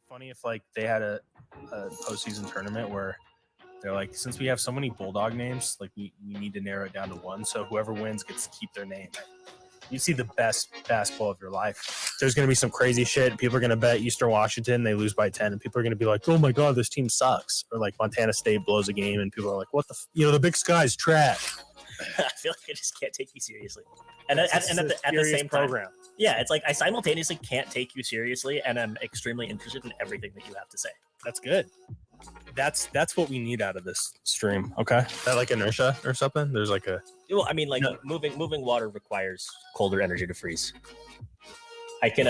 funny if like they had a postseason tournament where they're like, since we have so many Bulldog names, like we need to narrow it down to one. So whoever wins gets to keep their name. You see the best basketball of your life. There's going to be some crazy shit. People are going to bet Eastern Washington, they lose by 10, and people are going to be like, oh my God, this team sucks. Or like Montana State blows a game, and people are like, what the, the Big Sky's trash. I feel like I just can't take you seriously. And at the same program. Yeah, it's like I simultaneously can't take you seriously, and I'm extremely interested in everything that you have to say. That's good. That's what we need out of this stream. Okay, that like inertia or something. There's like a moving water requires colder energy to freeze. I can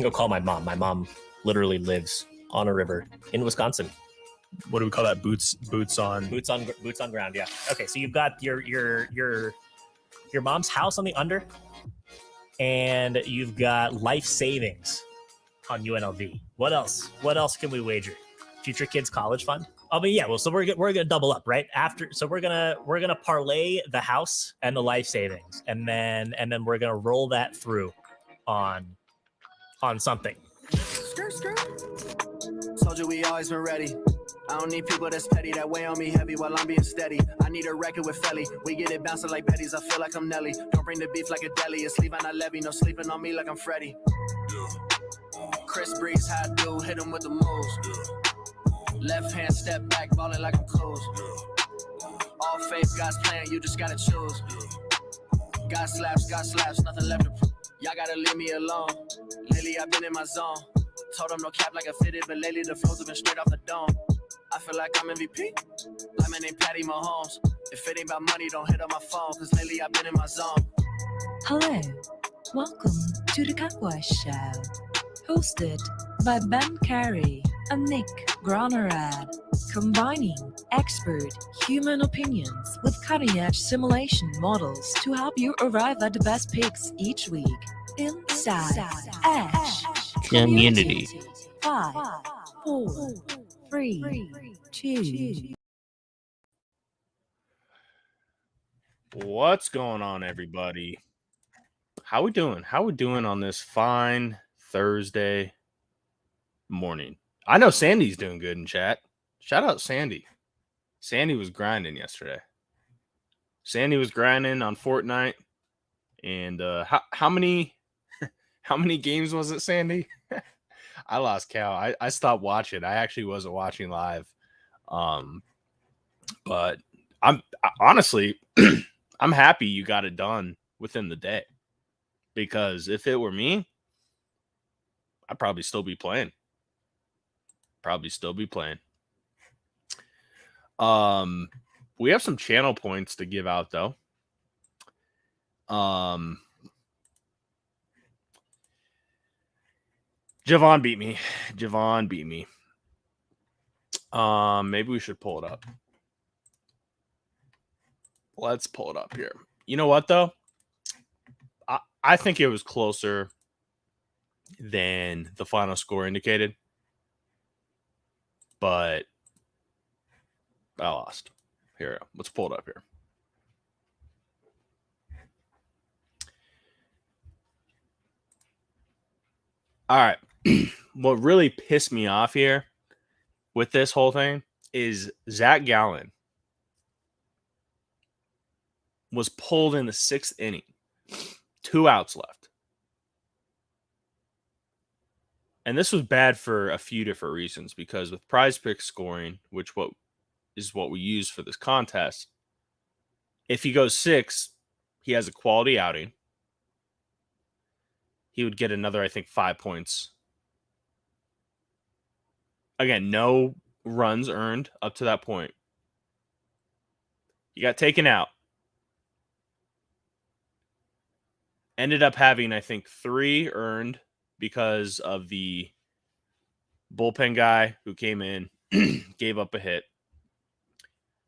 go call my mom. My mom literally lives on a river in Wisconsin. What do we call that? Boots on ground. Yeah. Okay, so you've got your mom's house on the under, and you've got life savings on UNLV. What else? What else can we wager? Future Kids College Fund. I mean, yeah. Well, so we're gonna double up, right? So we're gonna parlay the house and the life savings, and then we're gonna roll that through on something. Told you we always been ready. I don't need people that's petty that weigh on me heavy while I'm being steady. I need a record with Felly. We get it bouncing like Betty's. I feel like I'm Nelly. Don't bring the beef like a deli. It's leave on a levy. No sleeping on me like I'm Freddy. Chris Breeze, how I do. Hit him with the moves. Left hand step back, balling like I'm close. All faith, God's plan, you just gotta choose. God slaps, nothing left to prove. Y'all gotta leave me alone. Lately I've been in my zone. Told them no cap like I fitted, but lately the flows have been straight off the dome. I feel like I'm MVP. Like my name Patty Mahomes. If it ain't about money, don't hit on my phone, cause lately I've been in my zone. Hello, welcome to the Cowboy Show. Hosted by Ben Carey and Nick Gronerad, combining expert human opinions with cutting-edge simulation models to help you arrive at the best picks each week. Inside Edge Community. 5, 4, 3, 2. What's going on, everybody? How we doing? How we doing on this fine Thursday morning? I know Sandy's doing good in chat. Shout out Sandy. Sandy was grinding yesterday. Sandy was grinding on Fortnite. And how many games was it, Sandy? I lost count. I stopped watching. I actually wasn't watching live. But I'm honestly I'm happy you got it done within the day. Because if it were me, I'd probably still be playing. We have some channel points to give out though. Javon beat me. Maybe we should pull it up. Let's pull it up here. You know what though? I think it was closer than the final score indicated. But I lost. Here, let's pull it up here. All right. What really pissed me off here with this whole thing is Zach Gallen was pulled in the 6th inning. 2 outs left. And this was bad for a few different reasons, because with Prize Pick scoring, which is what we use for this contest, if he goes 6, he has a quality outing. He would get another, I think, 5 points. Again, no runs earned up to that point. He got taken out. Ended up having, I think, 3 earned because of the bullpen guy who came in, gave up a hit.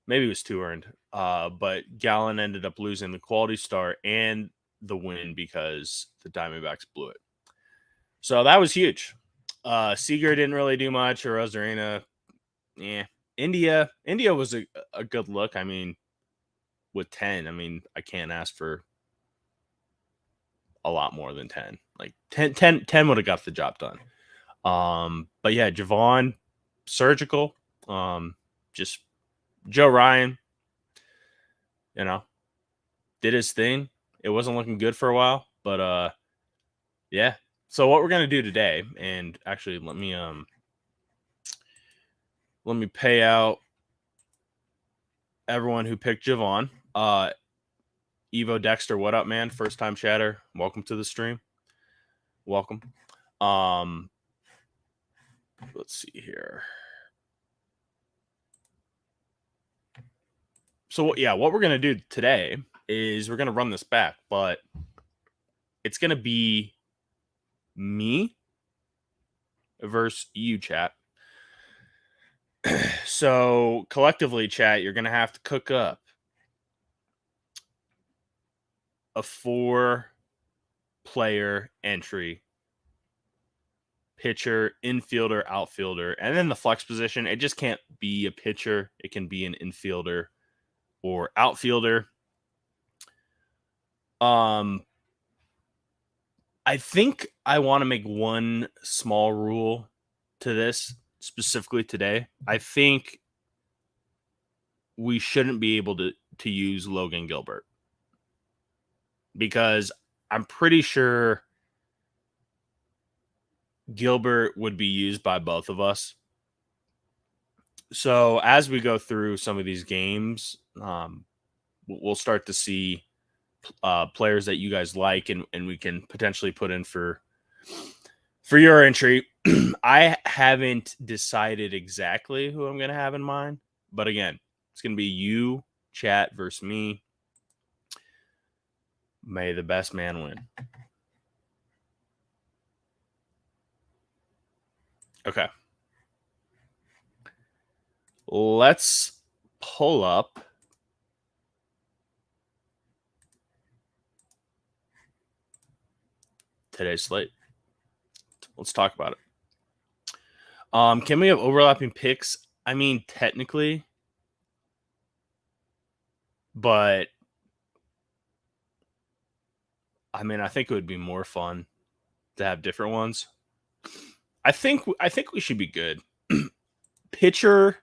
Maybe it was 2 earned. But Gallen ended up losing the quality start and the win because the Diamondbacks blew it. So that was huge. Seager didn't really do much, or Rosarena. Yeah. India was a good look. I mean, with 10, I mean, I can't ask for a lot more than 10. Like 10 would have got the job done. But yeah, Javon, surgical. Just Joe Ryan, did his thing. It wasn't looking good for a while, but yeah. So what we're gonna do today, and actually let me pay out everyone who picked Javon. Evo Dexter, what up, man? First time chatter. Welcome to the stream. Welcome. Let's see here. So yeah, what we're gonna do today is we're gonna run this back, but it's gonna be me versus you, chat. So collectively, chat, you're gonna have to cook up a 4-player entry: pitcher, infielder, outfielder, and then the flex position. It just can't be a pitcher. It can be an infielder or outfielder. I think I want to make one small rule to this specifically today. I think we shouldn't be able to use Logan Gilbert, because I'm pretty sure Gilbert would be used by both of us. So as we go through some of these games, we'll start to see players that you guys like, and we can potentially put in for your entry. I haven't decided exactly who I'm going to have in mind, but again, it's going to be you, chat, versus me. May the best man win. Okay. Let's pull up today's slate. Let's talk about it. Can we have overlapping picks? I mean, technically, but I mean, I think it would be more fun to have different ones. I think we should be good. Pitcher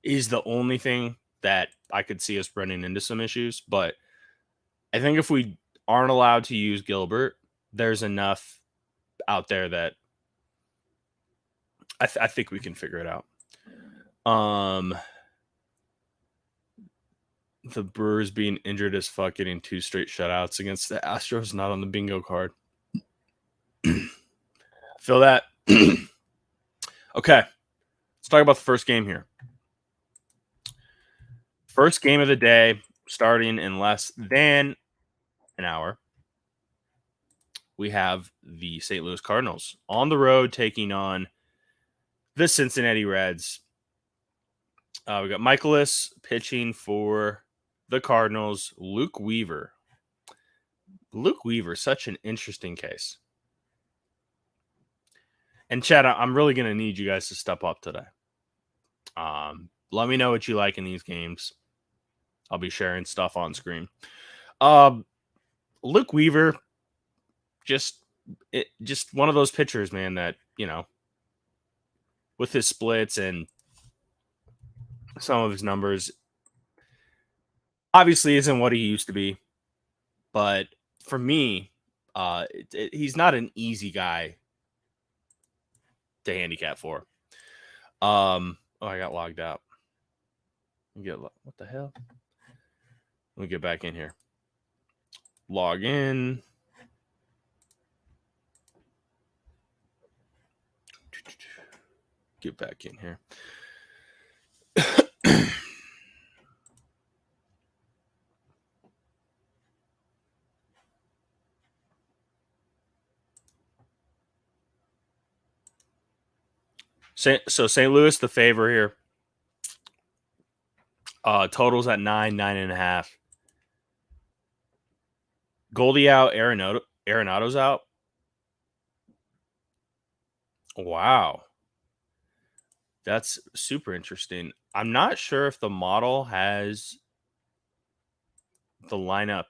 is the only thing that I could see us running into some issues, but I think if we aren't allowed to use Gilbert, there's enough out there that I think we can figure it out. The Brewers being injured as fuck, getting 2 straight shutouts against the Astros, not on the bingo card. Feel that. Okay, let's talk about the first game here. First game of the day, starting in less than an hour. We have the St. Louis Cardinals on the road taking on the Cincinnati Reds. We got Michaelis pitching for the Cardinals. Luke Weaver, such an interesting case. And Chad, I'm really going to need you guys to step up today. Let me know what you like in these games. I'll be sharing stuff on screen. Luke Weaver, just one of those pitchers, man, that, with his splits and some of his numbers, obviously isn't what he used to be. But for me, he's not an easy guy to handicap for. I got logged out. What the hell? Let me get back in here. Log in. Get back in here. So St. Louis, the favor here. Totals at 9.5. Goldie out, Arenado's out. Wow. That's super interesting. I'm not sure if the model has the lineup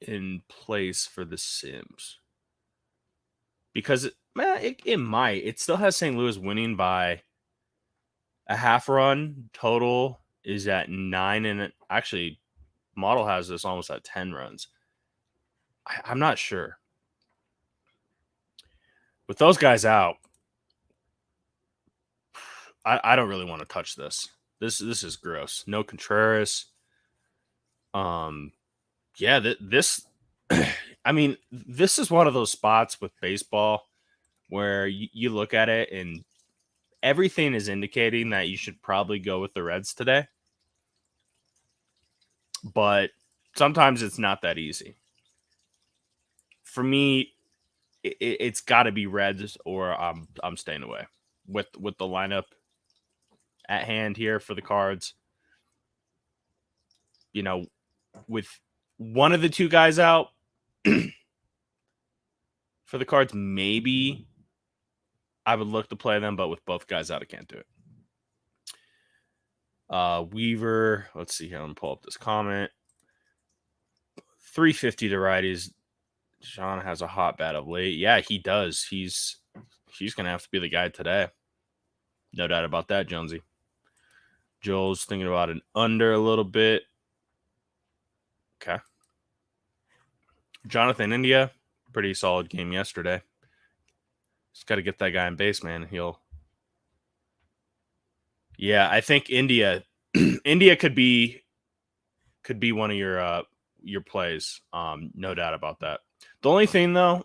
in place for the Sims. because it might. It still has St. Louis winning by a half run. Total is at 9, and actually, model has this almost at 10 runs. I'm not sure. With those guys out, I don't really want to touch this. This is gross. No Contreras. Yeah, this. I mean, this is one of those spots with baseball where you look at it and everything is indicating that you should probably go with the Reds today. But sometimes it's not that easy. For me, it's got to be Reds or I'm staying away with the lineup at hand here for the Cards. You know, with one of the two guys out for the Cards, maybe I would look to play them, but with both guys out, I can't do it. Weaver, let's see here. I'm gonna pull up this comment. 350 to righties. Sean has a hot bat of late. Yeah, he does. He's gonna have to be the guy today. No doubt about that, Jonesy. Joel's thinking about an under a little bit. Okay. Jonathan India, pretty solid game yesterday. Just got to get that guy in base, man. Yeah, I think India could be one of your plays. No doubt about that. The only thing though,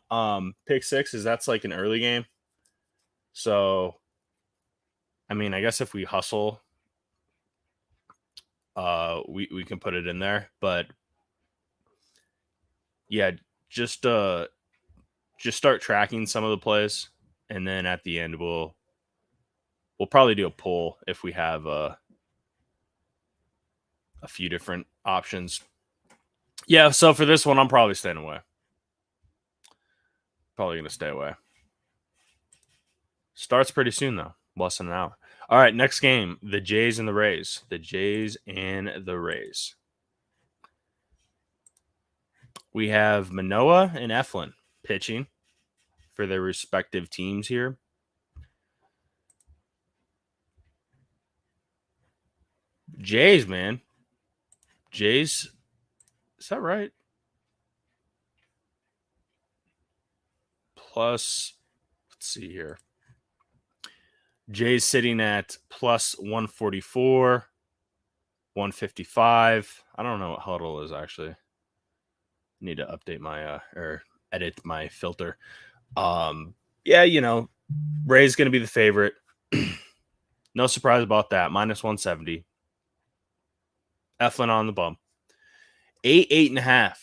pick 6 is that's like an early game. So, I mean, I guess if we hustle, we can put it in there. But yeah, just start tracking some of the plays, and then at the end we'll probably do a poll if we have a few different options. Yeah, so for this one, I'm probably staying away. Probably going to stay away. Starts pretty soon, though. Less than an hour. All right, next game, the Jays and the Rays. The Jays and the Rays. We have Manoah and Eflin pitching for their respective teams here. Jays, man. Jays, is that right? Plus, let's see here. Jays sitting at plus 144, 155. I don't know what huddle is actually. Need to update my or edit my filter. Yeah, you know, Ray's going to be the favorite. No surprise about that. Minus 170. Eflin on the bump. 8.5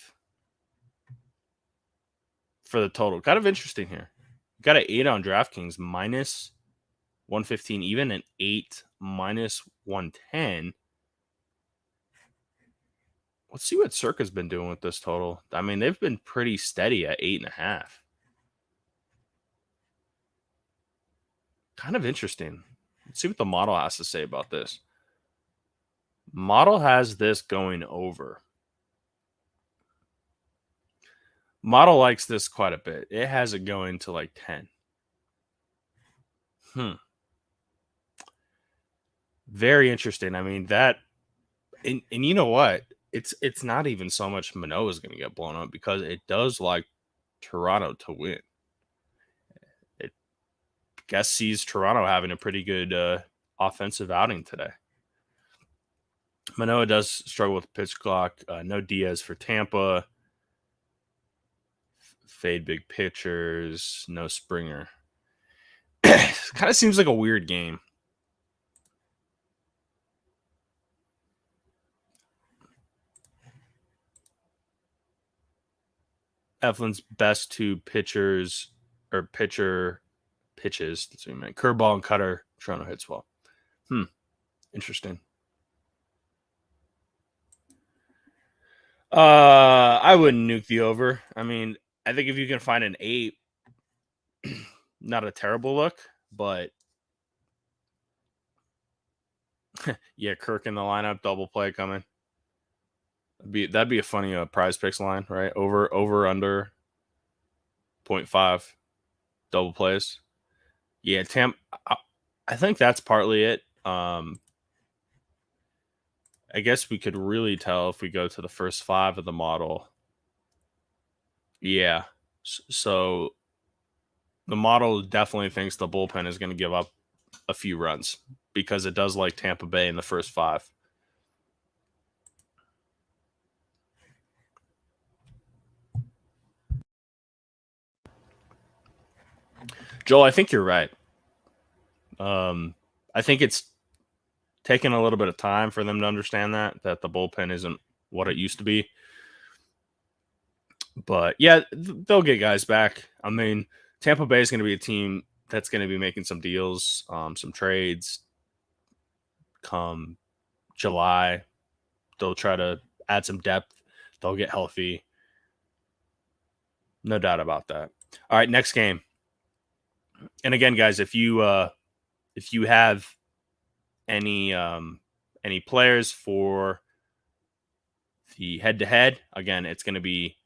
for the total. Kind of interesting here. Got an 8 on DraftKings, minus 115 even, and 8 minus 110. Let's see what Circa's been doing with this total. I mean, they've been pretty steady at 8.5. Kind of interesting. Let's see what the model has to say about this. Model has this going over. Model likes this quite a bit. It has it going to like 10. Very interesting. I mean, that, and you know what? It's not even so much Manoah's going to get blown up because it does like Toronto to win. It guess sees Toronto having a pretty good offensive outing today. Manoah does struggle with pitch clock. No Diaz for Tampa. Fade big pitchers. No Springer. Kind of seems like a weird game. Eflin's best two pitchers or pitches. That's what I meant. Curveball and cutter. Toronto hits well. Interesting. I wouldn't nuke the over. I mean, I think if you can find an 8, not a terrible look, but yeah, Kirk in the lineup, double play coming. That'd be a funny prize picks line, right? Over under 0.5. double plays. Yeah, I think that's partly it. I guess we could really tell if we go to the first 5 of the model. Yeah. So the model definitely thinks the bullpen is going to give up a few runs because it does like Tampa Bay in the first 5. Joel, I think you're right. I think it's taken a little bit of time for them to understand that the bullpen isn't what it used to be. But yeah, they'll get guys back. I mean, Tampa Bay is going to be a team that's going to be making some deals, some trades come July. They'll try to add some depth. They'll get healthy. No doubt about that. All right, next game. And again, guys, if you have any players for the head-to-head, again, it's going to be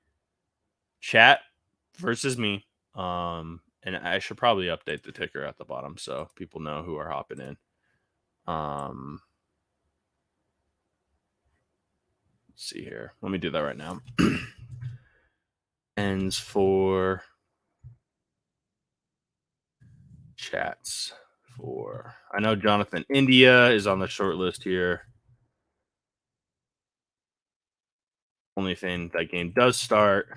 chat versus me. And I should probably update the ticker at the bottom so people know who are hopping in. Let's see here. Let me do that right now. Ends for chats for. I know Jonathan India is on the short list here. Only thing, that game does start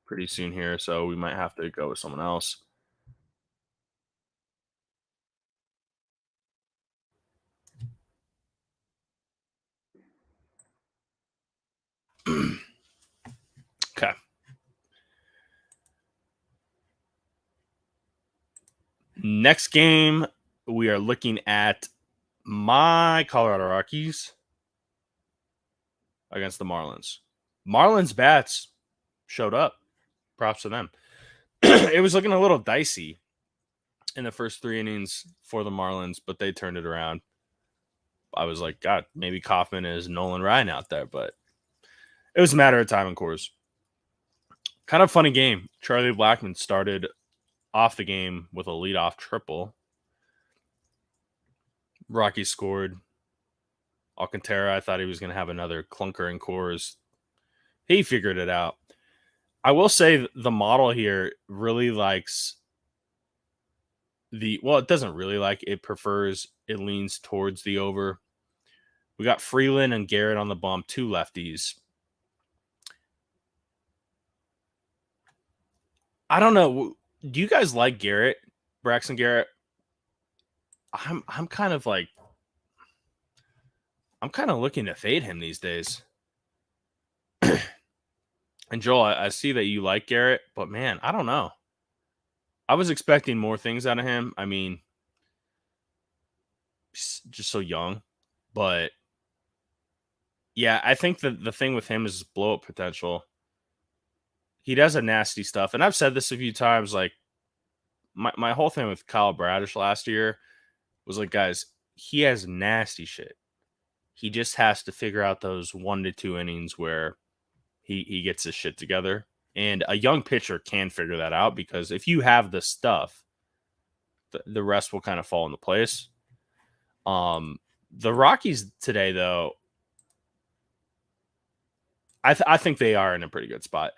pretty soon here, so we might have to go with someone else. Okay. Next game, we are looking at my Colorado Rockies against the Marlins. Marlins bats showed up. Props to them. It was looking a little dicey in the first 3 innings for the Marlins, but they turned it around. I was like, God, maybe Kaufman is Nolan Ryan out there, but it was a matter of time, of course. Kind of funny game. Charlie Blackmon started off the game with a leadoff triple. Rocky scored. Alcantara, I thought he was going to have another clunker in Coors. He figured it out. I will say the model here really likes it doesn't really like, it prefers, it leans towards the over. We got Freeland and Garrett on the bump, 2 lefties. I don't know. Do you guys like Garrett, Braxton Garrett? I'm kind of like, I'm kind of looking to fade him these days. And Joel, I see that you like Garrett, but man, I don't know. I was expecting more things out of him. I mean, just so young, but yeah, I think the thing with him is blow up potential. He does a nasty stuff, and I've said this a few times. Like my whole thing with Kyle Bradish last year was like, guys, he has nasty shit. He just has to figure out those 1 to 2 innings where he gets his shit together. And a young pitcher can figure that out, because if you have the stuff, the rest will kind of fall into place. The Rockies today, though, I think they are in a pretty good spot.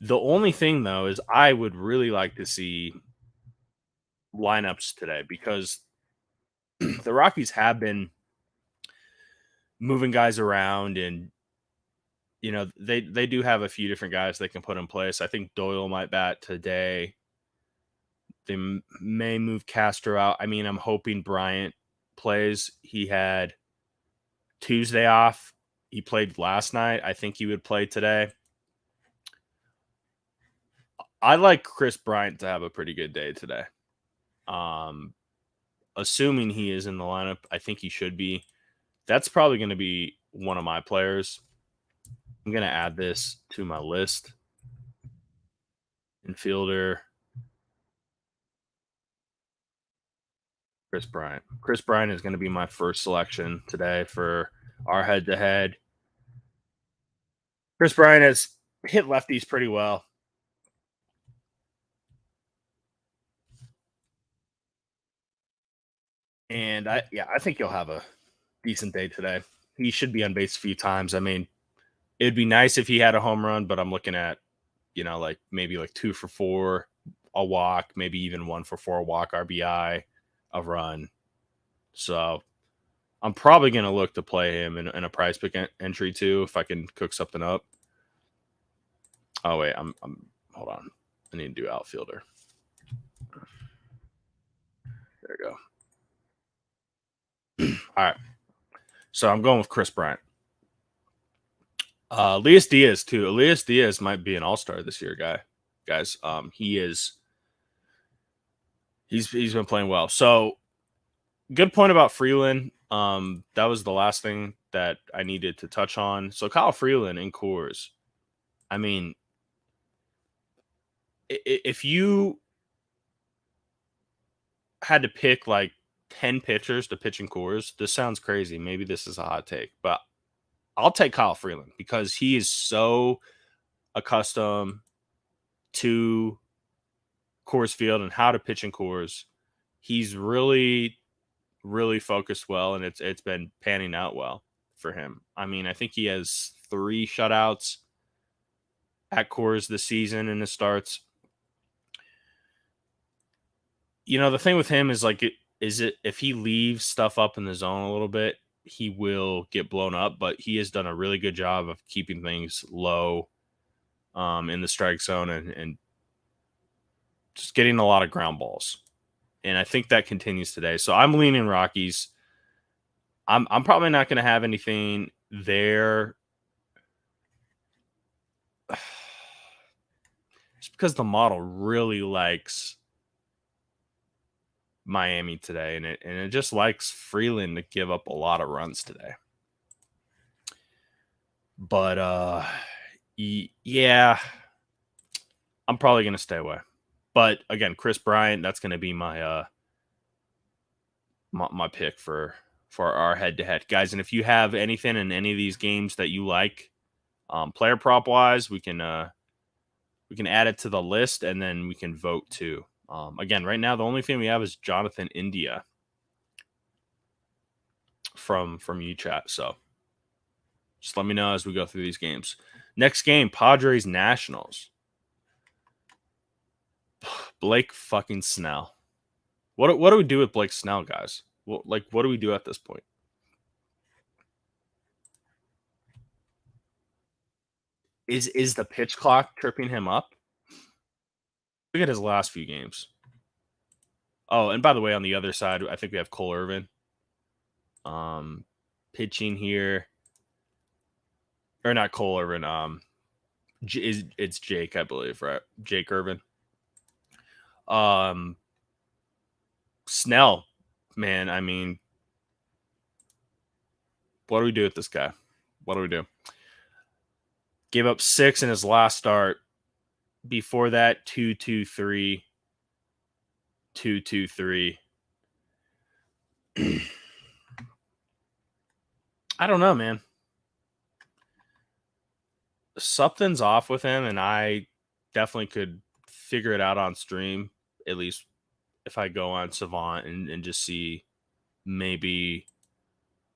The only thing, though, is I would really like to see lineups today, because the Rockies have been moving guys around, and you know, they do have a few different guys they can put in place. I think Doyle might bat today. They may move Castro out. I mean, I'm hoping Bryant plays. He had Tuesday off. He played last night. I think he would play today. I like Chris Bryant to have a pretty good day today. Assuming he is in the lineup, I think he should be. That's probably going to be one of my players. I'm going to add this to my list. Infielder, Chris Bryant. Chris Bryant is going to be my first selection today for our head-to-head. Chris Bryant has hit lefties pretty well. And I think he'll have a decent day today. He should be on base a few times. I mean, it'd be nice if he had a home run, but I'm looking at, like maybe like 2 for 4, a walk, maybe even 1 for 4, a walk, RBI, a run. So I'm probably going to look to play him in a prize pick entry too, if I can cook something up. Oh wait, I'm hold on. I need to do outfielder. There we go. All right. So I'm going with Chris Bryant. Elias Diaz too. Elias Diaz might be an all-star this year, guys. He's been playing well. So good point about Freeland. That was the last thing that I needed to touch on. So Kyle Freeland in Coors. I mean, if you had to pick like 10 pitchers to pitch in Coors, this sounds crazy. Maybe this is a hot take, but I'll take Kyle Freeland because he is so accustomed to Coors Field and how to pitch in Coors. He's really, really focused well, and it's been panning out well for him. I mean, I think he has 3 shutouts at Coors this season in his starts. The thing with him is if he leaves stuff up in the zone a little bit, he will get blown up, but he has done a really good job of keeping things low in the strike zone and just getting a lot of ground balls. And I think that continues today. So I'm leaning Rockies. I'm probably not going to have anything there just because the model really likes Miami today, and it just likes Freeland to give up a lot of runs today. But yeah, I'm probably going to stay away. But again, Chris Bryant, that's going to be my my pick for our head-to-head, guys. And if you have anything in any of these games that you like, player prop wise, we can add it to the list, and then we can vote too. Again, right now the only thing we have is Jonathan India from UChat. So just let me know as we go through these games. Next game, Padres Nationals. Blake fucking Snell. What do we do with Blake Snell, guys? What do we do at this point? Is the pitch clock tripping him up? Look at his last few games. Oh, and by the way, on the other side, I think we have Cole Irvin. Pitching here. Or not Cole Irvin. It's Jake, I believe, right? Jake Irvin. Snell, man, I mean, what do we do with this guy? What do we do? Gave up 6 in his last start. Before that, 2-2-3. 2-2-3. I don't know, man. Something's off with him, and I definitely could figure it out on stream, at least if I go on Savant and just see maybe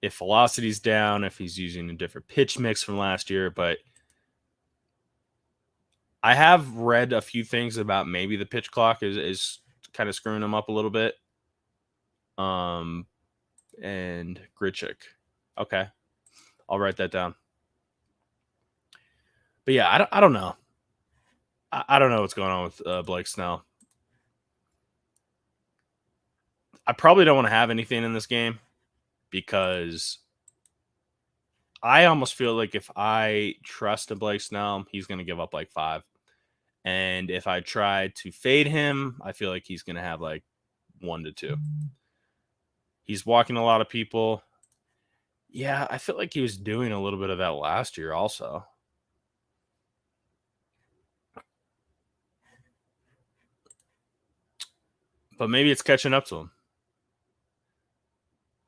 if velocity's down, if he's using a different pitch mix from last year. But I have read a few things about maybe the pitch clock is kind of screwing him up a little bit. And Grichuk. Okay. I'll write that down. But yeah, I don't know. I don't know what's going on with Blake Snell. I probably don't want to have anything in this game because I almost feel like if I trust in Blake Snell, he's going to give up like 5. And if I try to fade him, I feel like he's going to have like 1 to 2. He's walking a lot of people. Yeah, I feel like he was doing a little bit of that last year also. But maybe it's catching up to him.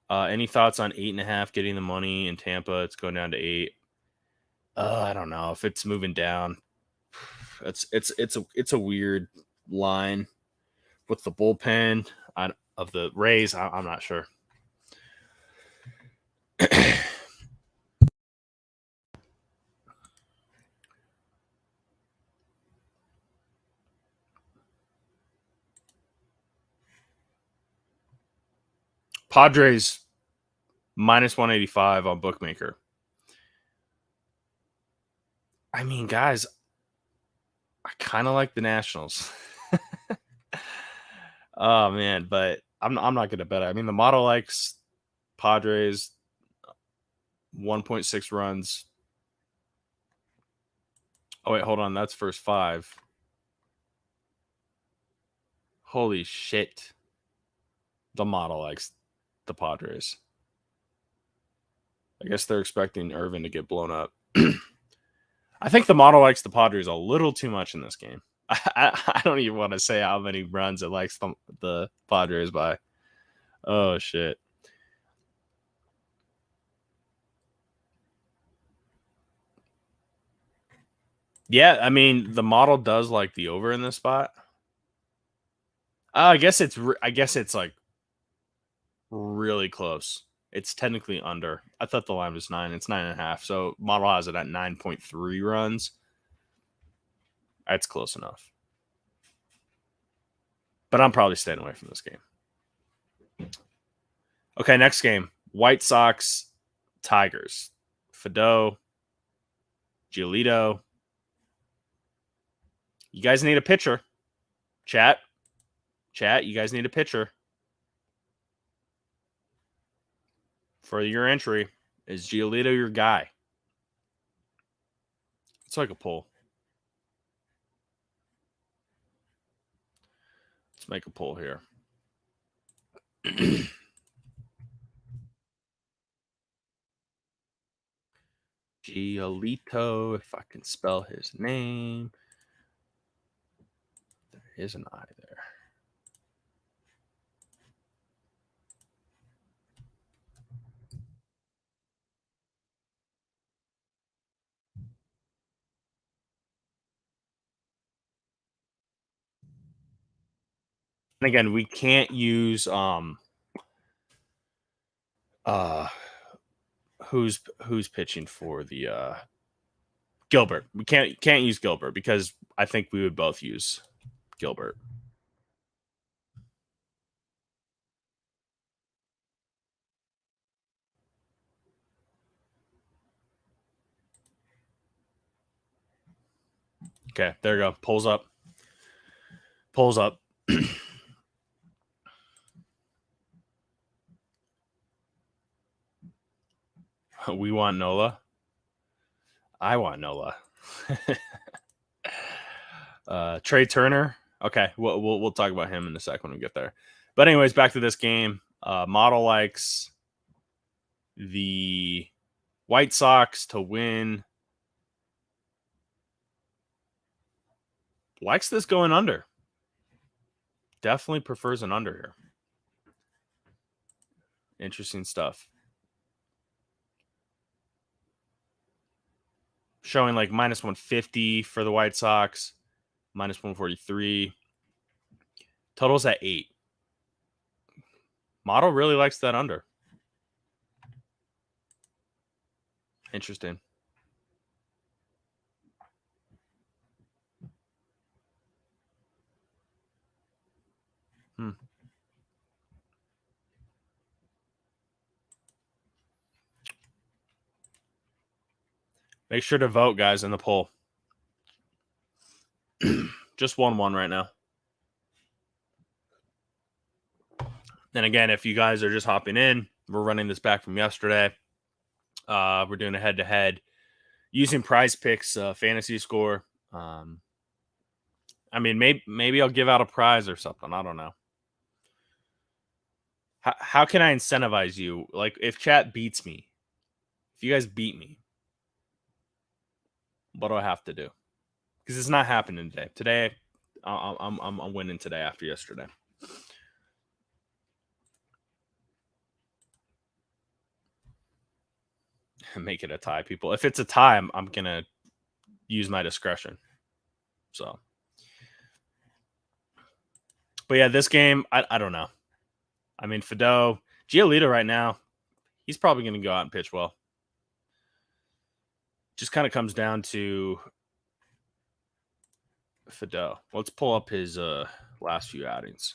Any thoughts on 8.5 getting the money in Tampa? It's going down to 8. I don't know if it's moving down. It's a weird line with the bullpen. of the Rays. I'm not sure. Padres minus 185 on bookmaker. I mean, guys, I kind of like the Nationals. Oh man, but I'm not going to bet it. I mean, the model likes Padres 1.6 runs. Oh wait, hold on. That's first 5. Holy shit. The model likes the Padres. I guess they're expecting Irvin to get blown up. I think the model likes the Padres a little too much in this game. I don't even want to say how many runs it likes the Padres by. Oh, shit. Yeah, I mean, the model does like the over in this spot. I guess it's like really close. It's technically under. I thought the line was 9. It's 9.5. So model has it at 9.3 runs. That's close enough. But I'm probably staying away from this game. Okay, next game. White Sox, Tigers. Fido, Giolito. You guys need a pitcher. Chat, you guys need a pitcher. For your entry, is Giolito your guy? It's like a poll. Let's make a poll here. Giolito, if I can spell his name. There is an I there. And again, we can't use who's pitching for the Gilbert. We can't use Gilbert because I think we would both use Gilbert. Okay, there you go. Pulls up. We want Nola. I want Nola. Trey Turner. Okay, we'll talk about him in a sec when we get there. But anyways, back to this game. Model likes the White Sox to win. Likes this going under. Definitely prefers an under here. Interesting stuff. Showing like minus 150 for the White Sox, minus 143. Total's at 8. Model really likes that under. Interesting. Make sure to vote, guys, in the poll. Just 1-1 right now. And again, if you guys are just hopping in, we're running this back from yesterday. We're doing a head-to-head using Prize Picks fantasy score. I mean, maybe I'll give out a prize or something. I don't know. How can I incentivize you? Like, if chat beats me, if you guys beat me, what do I have to do? Because it's not happening today. Today, I'm winning today after yesterday. Make it a tie, people. If it's a tie, I'm gonna use my discretion. So, but yeah, this game, I don't know. I mean, Giolito right now, he's probably going to go out and pitch well. Just kind of comes down to Fido. Let's pull up his last few outings.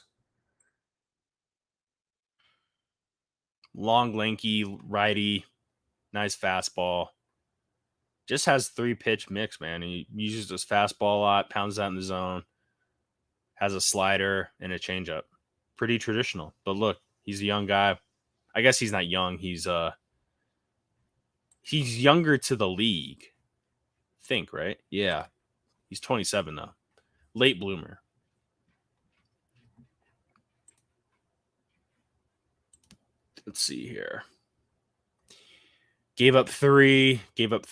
Long, lanky, righty, nice fastball. Just has 3-pitch mix, man. He uses his fastball a lot, pounds that in the zone, has a slider and a changeup. Pretty traditional. But look, he's a young guy. I guess he's not young. He's younger to the league. I think, right? Yeah. He's 27 though. Late bloomer. Let's see here. Gave up 3, gave up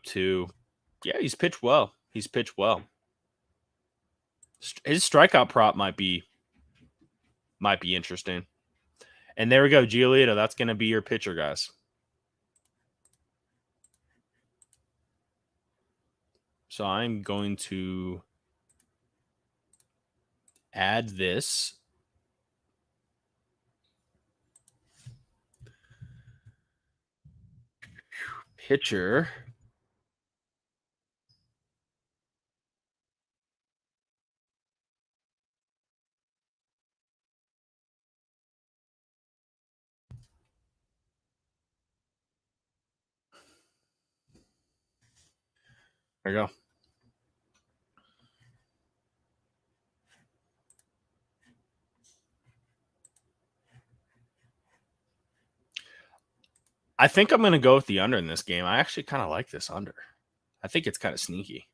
2. Yeah, he's pitched well. His strikeout prop might be interesting. And there we go, Giolito. That's going to be your pitcher, guys. So I'm going to add this. Pitcher. There you go. I think I'm going to go with the under in this game. I actually kind of like this under. I think it's kind of sneaky.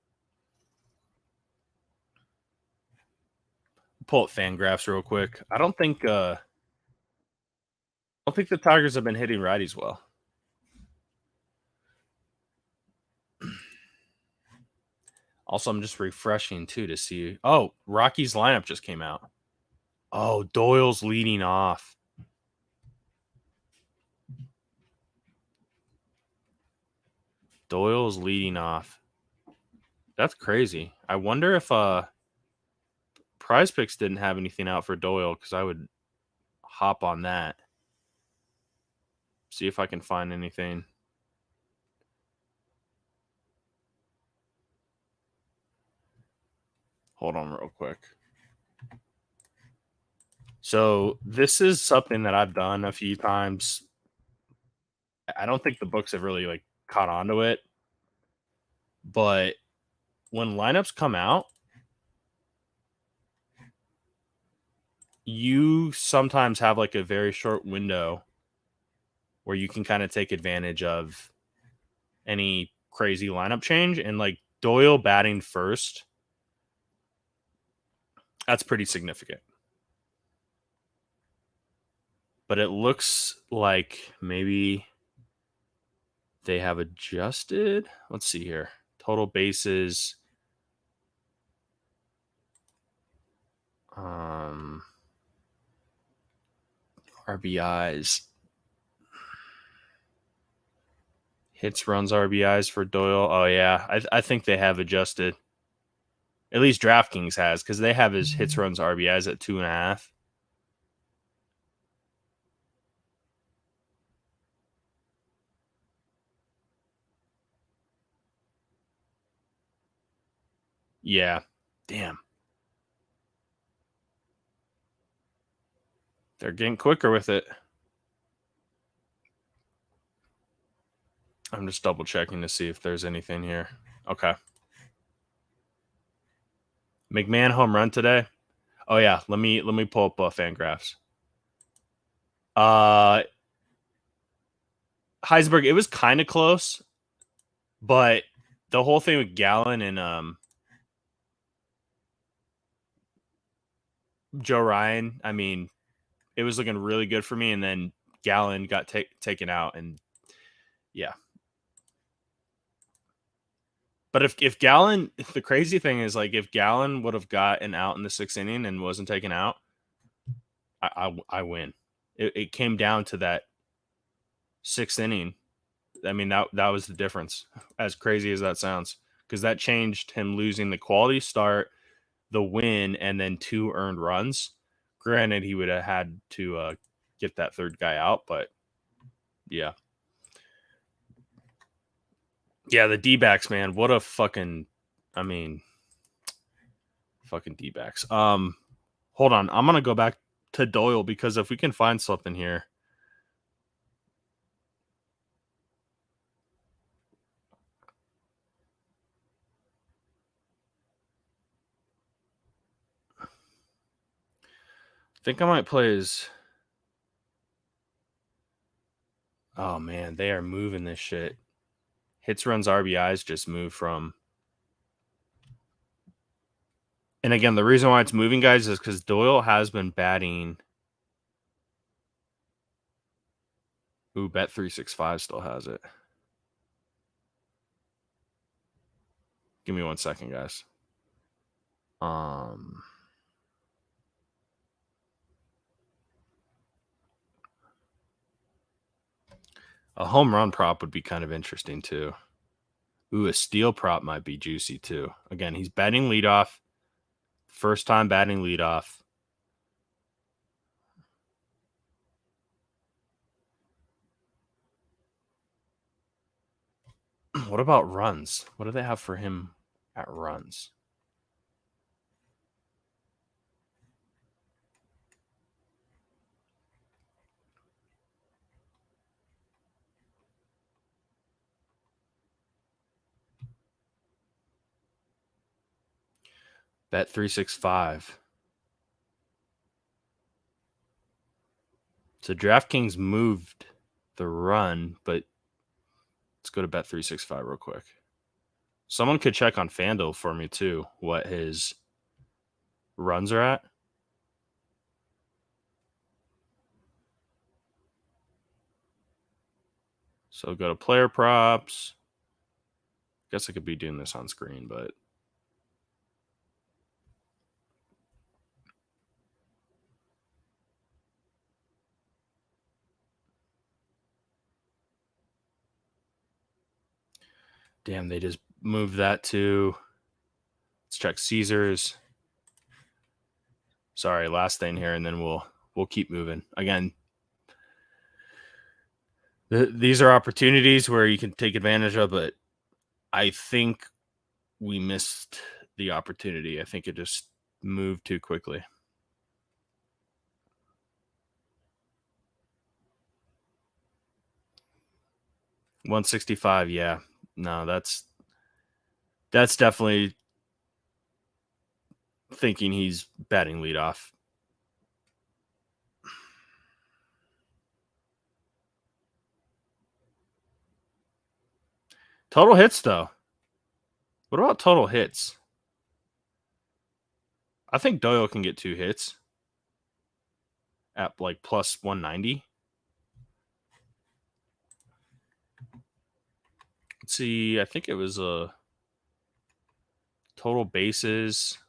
Pull up Fangraphs real quick. I don't think the Tigers have been hitting righties well. Also, I'm just refreshing too to see. Oh, Rocky's lineup just came out. Oh, Doyle's leading off. Doyle's leading off. That's crazy. I wonder if Prize Picks didn't have anything out for Doyle, because I would hop on that. See if I can find anything. Hold on real quick. So this is something that I've done a few times. I don't think the books have really caught on to it. But when lineups come out, you sometimes have a very short window where you can kind of take advantage of any crazy lineup change. And Doyle batting first, that's pretty significant. But it looks like maybe they have adjusted. Let's see here. Total bases. RBIs. Hits, runs, RBIs for Doyle. Oh, yeah. I think they have adjusted. At least DraftKings has, because they have his hits, runs, RBIs at 2.5. Yeah. Damn. They're getting quicker with it. I'm just double checking to see if there's anything here. Okay. McMahon home run today. Oh yeah, let me pull up Fangraphs. Heisberg, it was kind of close, but the whole thing with Gallen and Joe Ryan, I mean, it was looking really good for me, and then Gallen got taken out, and yeah. But if Gallen, the crazy thing is if Gallen would have gotten out in the 6th inning and wasn't taken out, I win. It came down to that 6th inning. I mean, that was the difference, as crazy as that sounds, because that changed him losing the quality start, the win, and then 2 earned runs. Granted, he would have had to get that third guy out. But yeah. Yeah, the D-backs, man. What a fucking D-backs. Hold on. I'm gonna go back to Doyle because if we can find something here. I think I might play his. Oh man, they are moving this shit. Hits, runs, RBIs just move from. And again, the reason why it's moving, guys, is because Doyle has been batting. Ooh, Bet365 still has it. Give me 1 second, guys. A home run prop would be kind of interesting too. Ooh, a steal prop might be juicy too. Again, he's batting leadoff. First time batting leadoff. What about runs? What do they have for him at runs? Bet365. So DraftKings moved the run, but let's go to Bet365 real quick. Someone could check on FanDuel for me too, what his runs are at. So go to player props. Guess I could be doing this on screen, but damn, they just moved that to. Let's check Caesars. Sorry, last thing here, and then we'll keep moving. Again, these are opportunities where you can take advantage of, but I think we missed the opportunity. I think it just moved too quickly. $165, yeah. No, that's definitely thinking he's batting leadoff. Total hits, though. What about total hits? I think Doyle can get 2 hits at like plus 190. Let's see. I think it was a total bases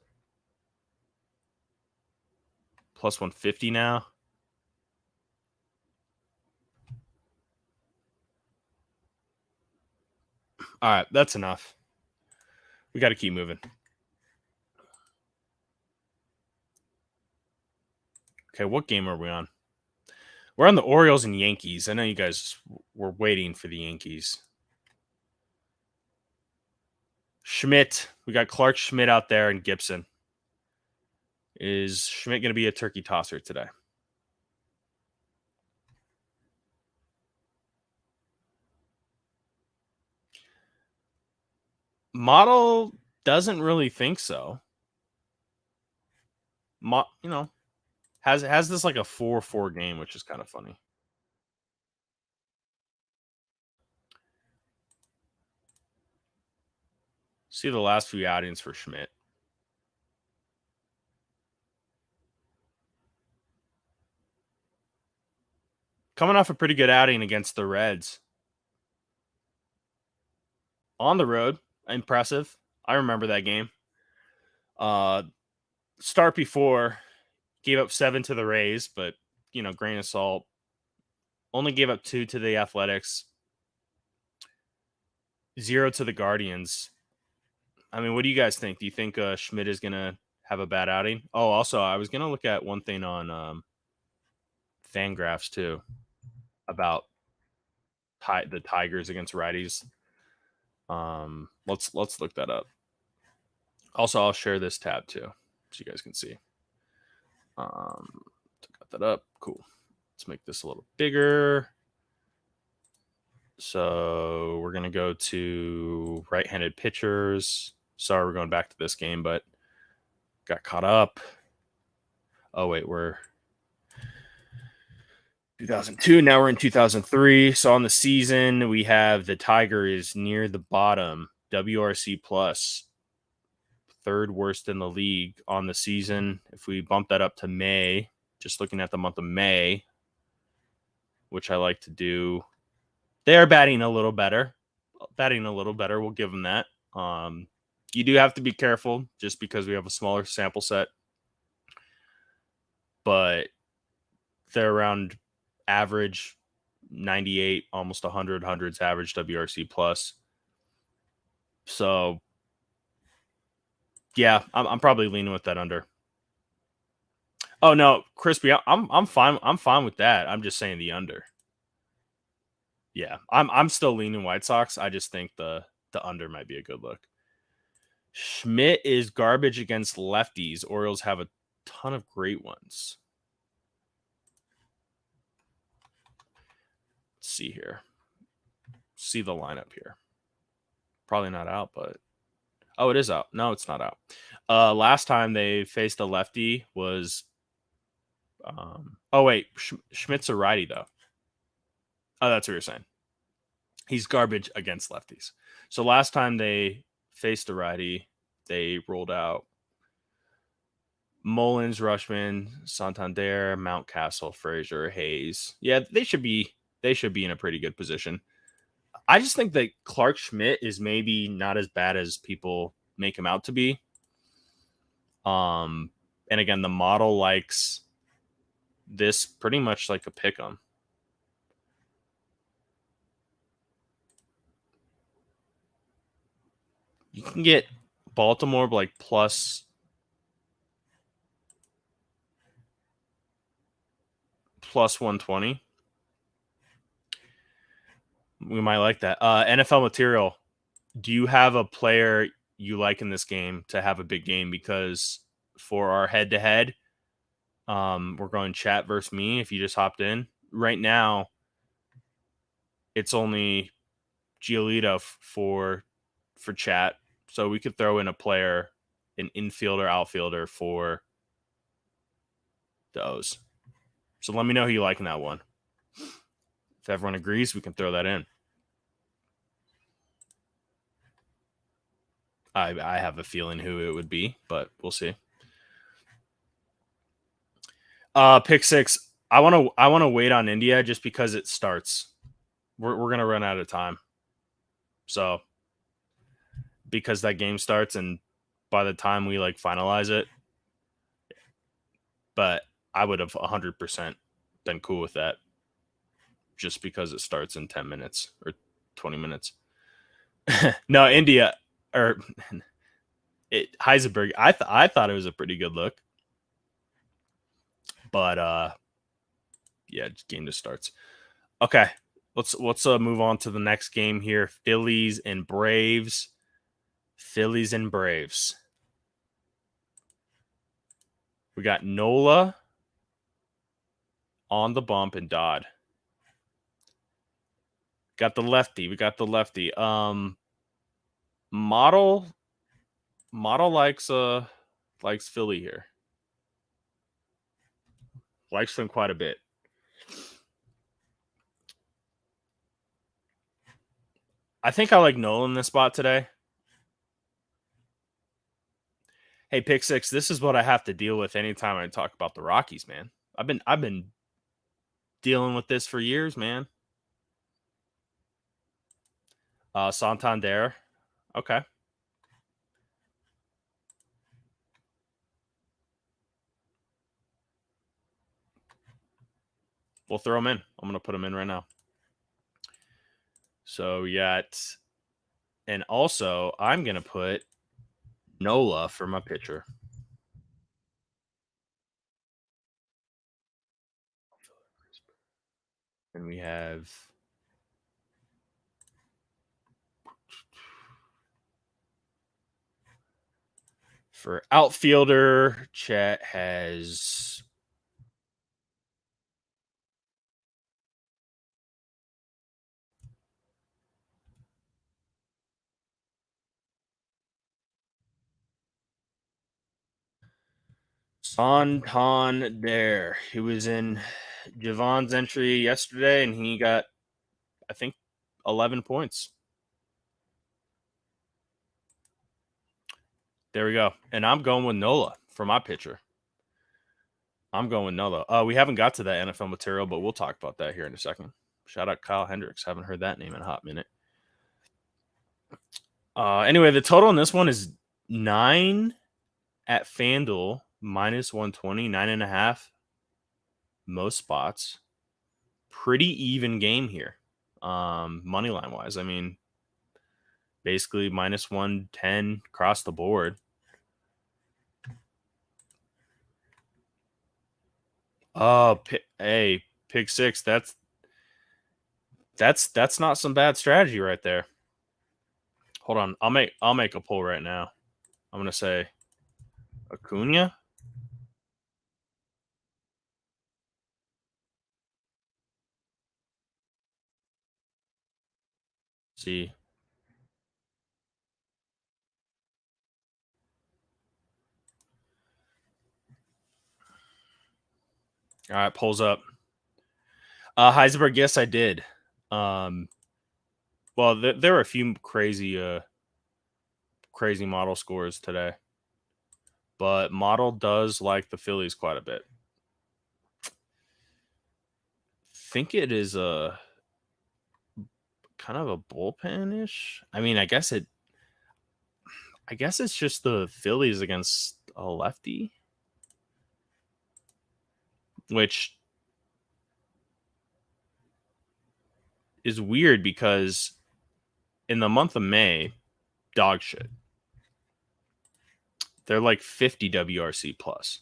plus 150 now. All right, that's enough. We got to keep moving. Okay, what game are we on? We're on the Orioles and Yankees. I know you guys were waiting for the Yankees. Schmidt. We got Clark Schmidt out there and Gibson. Is Schmidt going to be a turkey tosser today? Model doesn't really think so. Has this like a 4-4 game, which is kind of funny. See the last few outings for Schmidt. Coming off a pretty good outing against the Reds. On the road, impressive. I remember that game. Start before, gave up 7 to the Rays, but, grain of salt. Only gave up 2 to the Athletics. 0 to the Guardians. I mean, what do you guys think? Do you think Schmidt is going to have a bad outing? Oh, also, I was going to look at one thing on Fangraphs too about the Tigers against righties. Let's look that up. Also, I'll share this tab too, so you guys can see. Got that up. Cool. Let's make this a little bigger. So we're gonna go to right-handed pitchers. Sorry, we're going back to this game, but got caught up. Oh wait, we're 2002. Now we're in 2003. So on the season, we have the Tigers near the bottom, WRC plus, third worst in the league on the season. If we bump that up to May, just looking at the month of May, which I like to do, they are batting a little better. We'll give them that. You do have to be careful just because we have a smaller sample set, but they're around average 98, almost 100, hundreds average WRC plus. So yeah, I'm probably leaning with that under. Oh no, Crispy, I'm fine. I'm fine with that. I'm just saying the under. Yeah, I'm still leaning White Sox. I just think the under might be a good look. Schmidt is garbage against lefties. Orioles have a ton of great ones. Let's see here. See the lineup here. Probably not out, but oh, it is out. No, it's not out. Last time they faced a lefty was oh wait, Schmidt's a righty though. Oh, that's what you're saying. He's garbage against lefties. So last time they faced a righty, they rolled out Mullins, Rushman, Santander, Mountcastle, Frazier, Hayes. Yeah, they should be in a pretty good position. I just think that Clark Schmidt is maybe not as bad as people make him out to be. And again, the model likes this pretty much like a pick 'em. You can get Baltimore like plus 120. We might like that. NFL material. Do you have a player you like in this game to have a big game? Because for our head-to-head, we're going chat versus me. If you just hopped in right now, it's only Giolito for chat. So we could throw in a player, an infielder, outfielder for the O's. So let me know who you like in that one. If everyone agrees, we can throw that in. I have a feeling who it would be, but we'll see. Pick 6. I want to wait on India just because it starts. We're gonna run out of time. So because that game starts and by the time we like finalize it, but I would have 100% been cool with that just because it starts in 10 minutes or 20 minutes. No, India or Heisenberg. I thought it was a pretty good look, but yeah, game just starts. Okay, let's move on to the next game here. Phillies and Braves. Phillies and Braves. We got Nola on the bump and Dodd. Got the lefty. We got the lefty. Model likes Philly here. Likes them quite a bit. I think I like Nola in this spot today. Hey, Pick 6, this is what I have to deal with anytime I talk about the Rockies, man. I've been dealing with this for years, man. Santander. Okay. We'll throw him in. I'm going to put him in right now. So we got, and also I'm going to put Nola for my pitcher. And we have for outfielder, Chat has Santander. He was in Javon's entry yesterday, and he got, I think, 11 points. There we go. And I'm going with Nola for my pitcher. I'm going with Nola. We haven't got to that NFL material, but we'll talk about that here in a second. Shout out Kyle Hendricks. Haven't heard that name in a hot minute. Anyway, the total on this one is 9 at FanDuel, minus 120, 9.5. Most spots. Pretty even game here. Money line wise. I mean, basically minus 110 across the board. Oh, pick six. That's not some bad strategy right there. Hold on, I'll make a poll right now. I'm gonna say Acuna. See. All right, polls up. Heisenberg, yes, I did. Well, there were a few crazy model scores today, but model does like the Phillies quite a bit. Think it is a kind of a bullpen-ish. I mean, I guess it's just the Phillies against a lefty, which is weird because in the month of May, dog shit. They're like 50 WRC plus.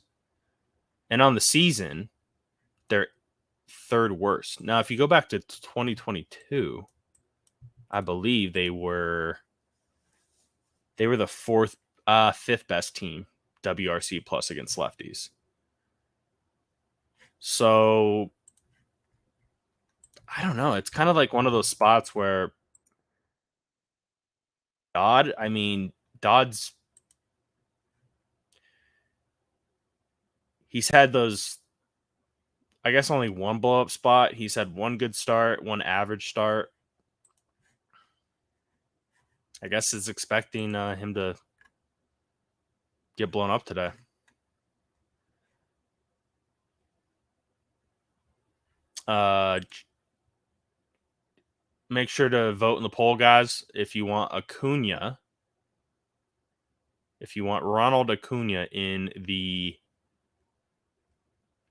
And on the season, they're third worst. Now, if you go back to 2022, I believe they were the fifth best team WRC plus against lefties. So I don't know. It's kind of like one of those spots where Dodd's he's had those, I guess, only one blow up spot. He's had one good start, one average start. I guess it's expecting him to get blown up today. Make sure to vote in the poll, guys, if you want Acuna. If you want Ronald Acuna in the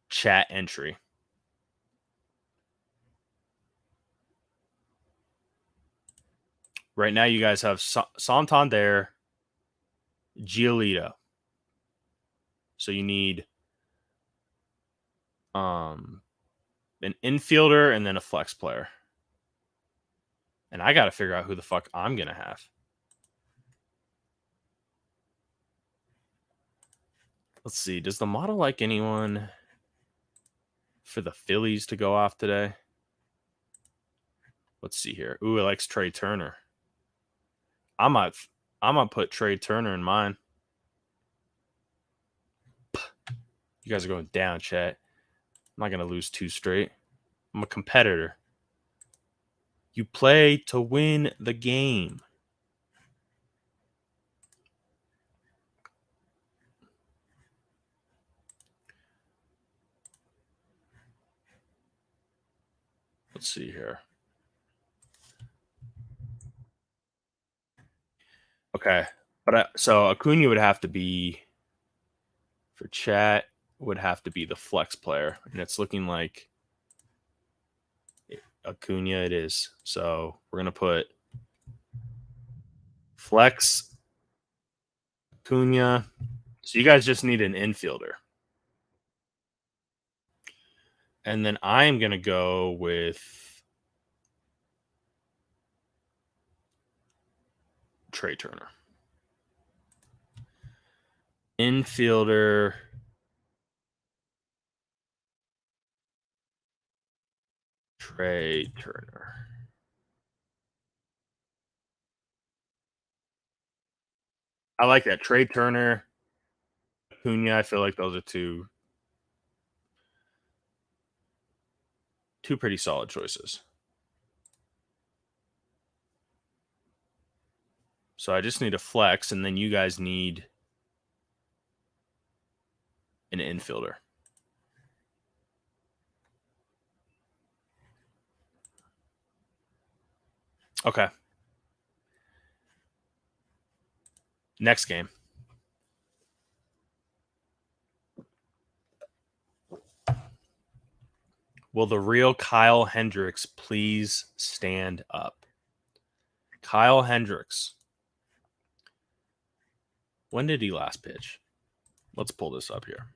chat entry. Right now, you guys have Santander, Giolito. So you need an infielder and then a flex player. And I got to figure out who the fuck I'm going to have. Let's see. Does the model like anyone for the Phillies to go off today? Let's see here. Ooh, it likes Trey Turner. I'm gonna put Trey Turner in mine. You guys are going down, chat. I'm not gonna lose 2 straight. I'm a competitor. You play to win the game. Let's see here. Okay, but so Acuna would have to be, for chat, would have to be the flex player, and it's looking like Acuna it is. So we're gonna put flex Acuna. So you guys just need an infielder. And then I am going to go with Trey Turner. Infielder. Trey Turner. I like that. Trey Turner, Acuna. I feel like those are two pretty solid choices. So I just need a flex, and then you guys need an infielder. Okay. Next game. Will the real Kyle Hendricks please stand up? Kyle Hendricks. When did he last pitch? Let's pull this up here.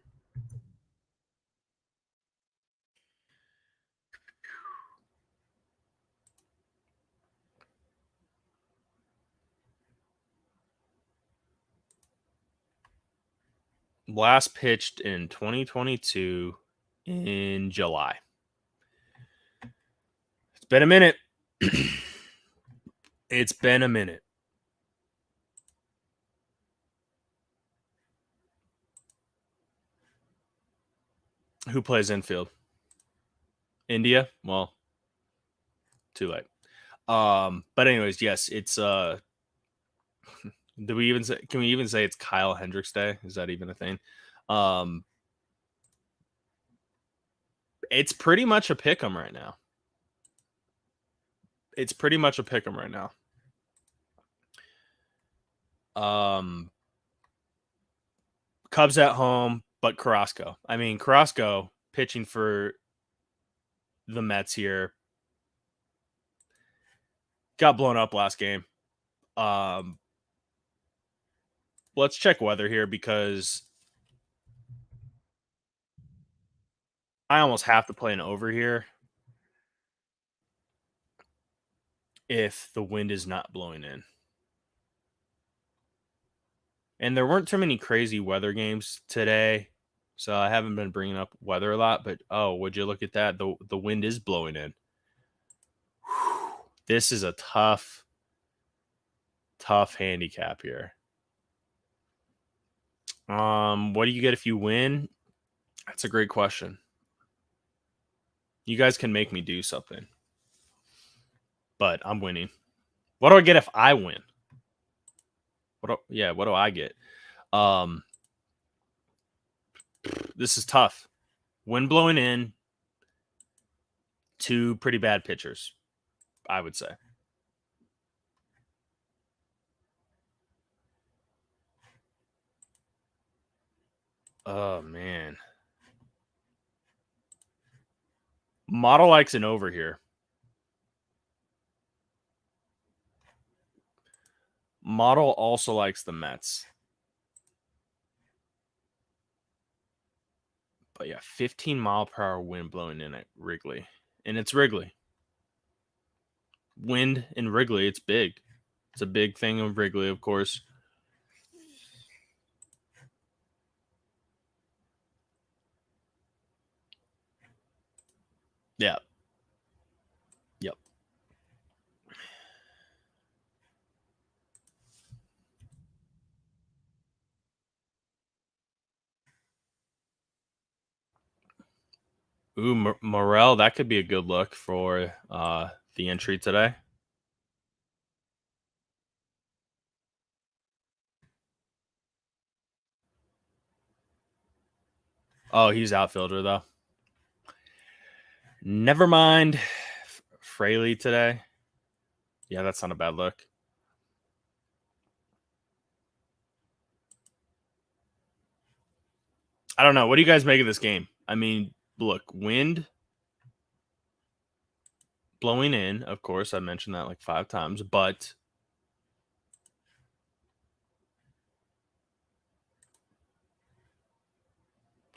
Last pitched in 2022 in July. It's been a minute. It's been a minute. Who plays infield? India? Well, too late. But anyways, yes, it's do we even say, can we even say it's Kyle Hendricks Day? Is that even a thing? It's pretty much a pick 'em right now. It's pretty much a pick 'em right now. Cubs at home, but Carrasco. I mean, Carrasco pitching for the Mets here got blown up last game. Let's check weather here because I almost have to play an over here if the wind is not blowing in. And there weren't too many crazy weather games today, so I haven't been bringing up weather a lot. But, oh, would you look at that? The wind is blowing in. Whew. This is a tough handicap here. What do you get if you win? That's a great question. You guys can make me do something. But I'm winning. What do I get if I win? What do I get? This is tough. Wind blowing in, two pretty bad pitchers, I would say. Oh, man. Model likes an over here. Model also likes the Mets. But yeah, 15-mile-per-hour wind blowing in at Wrigley. And it's Wrigley. Wind in Wrigley, it's big. It's a big thing of Wrigley, of course. Yeah. Yep. Ooh, Morel, that could be a good look for the entry today. Oh, he's outfielder, though. Never mind. Fraley today. Yeah, that's not a bad look. I don't know. What do you guys make of this game? I mean, look, wind blowing in, of course. I mentioned that like 5 times, but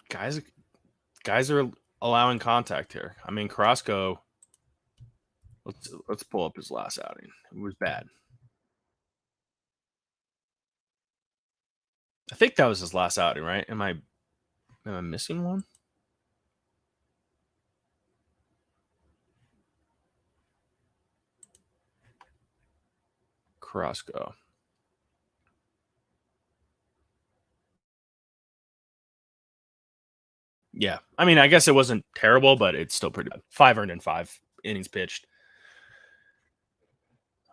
guys are allowing contact here. I mean, Carrasco. Let's pull up his last outing. It was bad. I think that was his last outing, right? Am I missing one? Carrasco. Yeah. I mean, I guess it wasn't terrible, but it's still pretty bad. 5 earned in 5 innings pitched.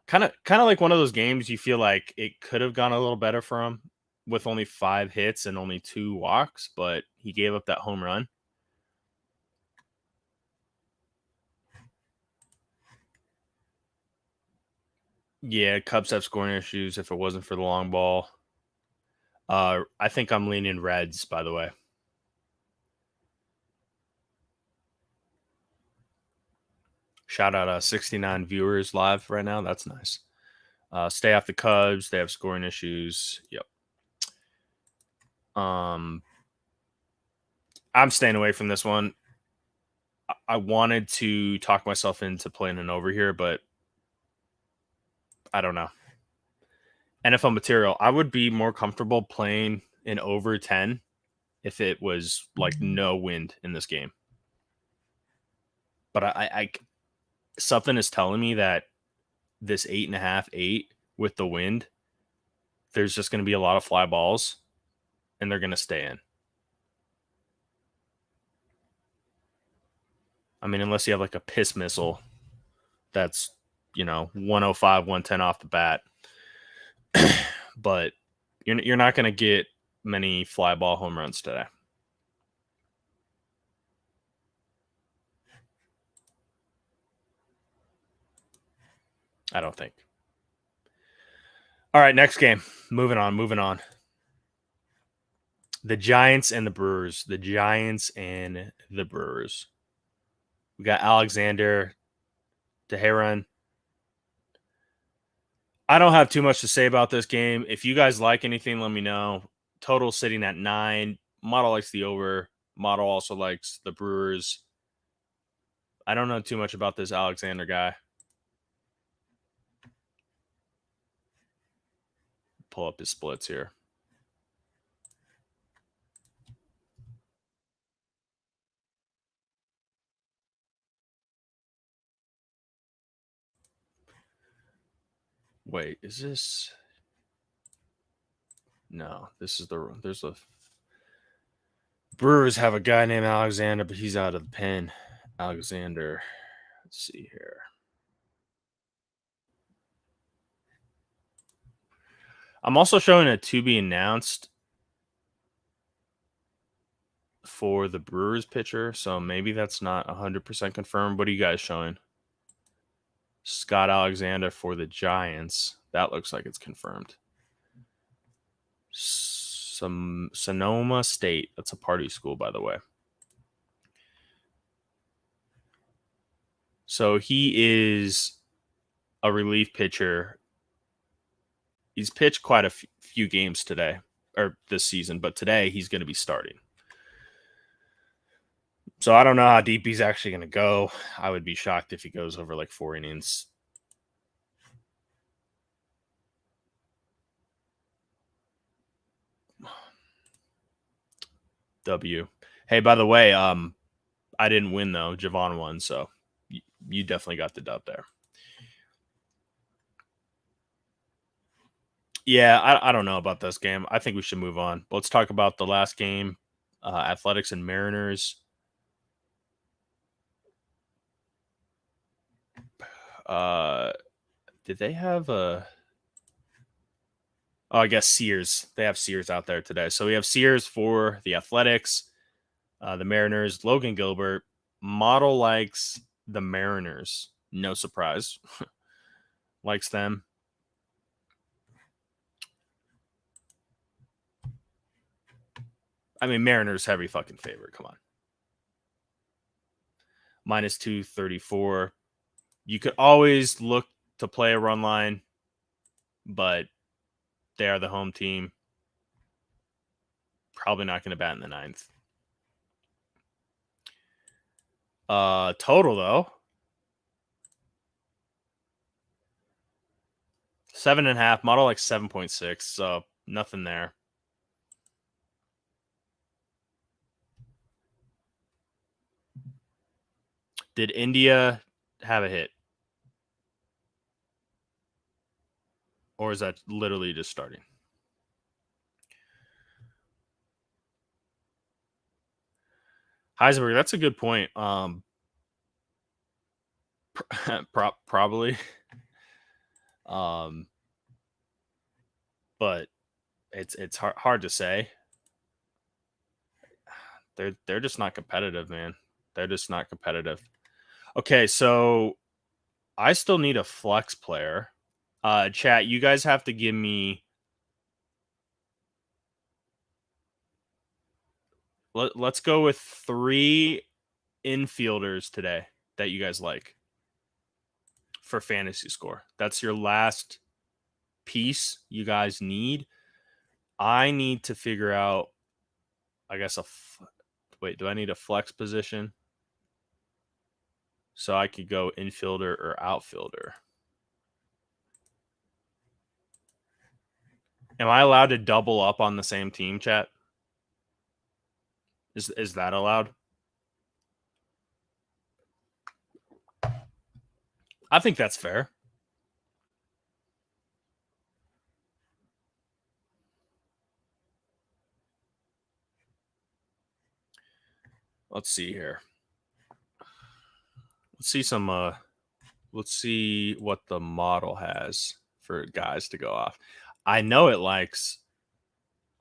Kind of like one of those games you feel like it could have gone a little better for him with only 5 hits and only 2 walks, but he gave up that home run. Yeah, Cubs have scoring issues if it wasn't for the long ball. I think I'm leaning Reds, by the way. Shout out 69 viewers live right now. That's nice. Stay off the Cubs. They have scoring issues. Yep. I'm staying away from this one. I wanted to talk myself into playing an over here, but I don't know. NFL material. I would be more comfortable playing an over 10 if it was like no wind in this game. But I something is telling me that this 8.5, 8 with the wind, there's just going to be a lot of fly balls, and they're going to stay in. I mean, unless you have like a piss missile that's, 105, 110 off the bat. But you're not going to get many fly ball home runs today. I don't think. All right, next game. Moving on. The Giants and the Brewers. We got Alexander Teheran. I don't have too much to say about this game. If you guys like anything, let me know. Total sitting at 9. Model likes the over. Model also likes the Brewers. I don't know too much about this Alexander guy. Pull up his splits here. Wait, is this? No, this is there's a Brewers have a guy named Alexander, but he's out of the pen. Alexander. Let's see here. I'm also showing a to be announced for the Brewers pitcher, so maybe that's not 100% confirmed. What are you guys showing? Scott Alexander for the Giants. That looks like it's confirmed. Sonoma State. That's a party school, by the way. So he is a relief pitcher. He's pitched quite a few games today, or this season, but today he's going to be starting. So I don't know how deep he's actually going to go. I would be shocked if he goes over like 4 innings. W. Hey, by the way, I didn't win though. Javon won, so you definitely got the dub there. Yeah, I don't know about this game. I think we should move on. Let's talk about the last game, Athletics and Mariners. Did they have a... Oh, I guess Sears. They have Sears out there today. So we have Sears for the Athletics, the Mariners, Logan Gilbert. Model likes the Mariners. No surprise. Likes them. I mean, Mariners heavy fucking favorite. Come on. Minus 234. You could always look to play a run line, but they are the home team. Probably not going to bat in the 9th. Total though, 7.5. Model like 7.6. So nothing there. Did India have a hit? Or is that literally just starting? Heisenberg, that's a good point. Probably. But it's hard to say. They're just not competitive, man. They're just not competitive. Okay, so I still need a flex player. Chat, you guys have to give me. Let's go with 3 infielders today that you guys like for fantasy score. That's your last piece you guys need. I need to figure out, I guess, wait, do I need a flex position? So I could go infielder or outfielder. Am I allowed to double up on the same team, chat? Is that allowed? I think that's fair. Let's see here. Let's see what the model has for guys to go off. I know it likes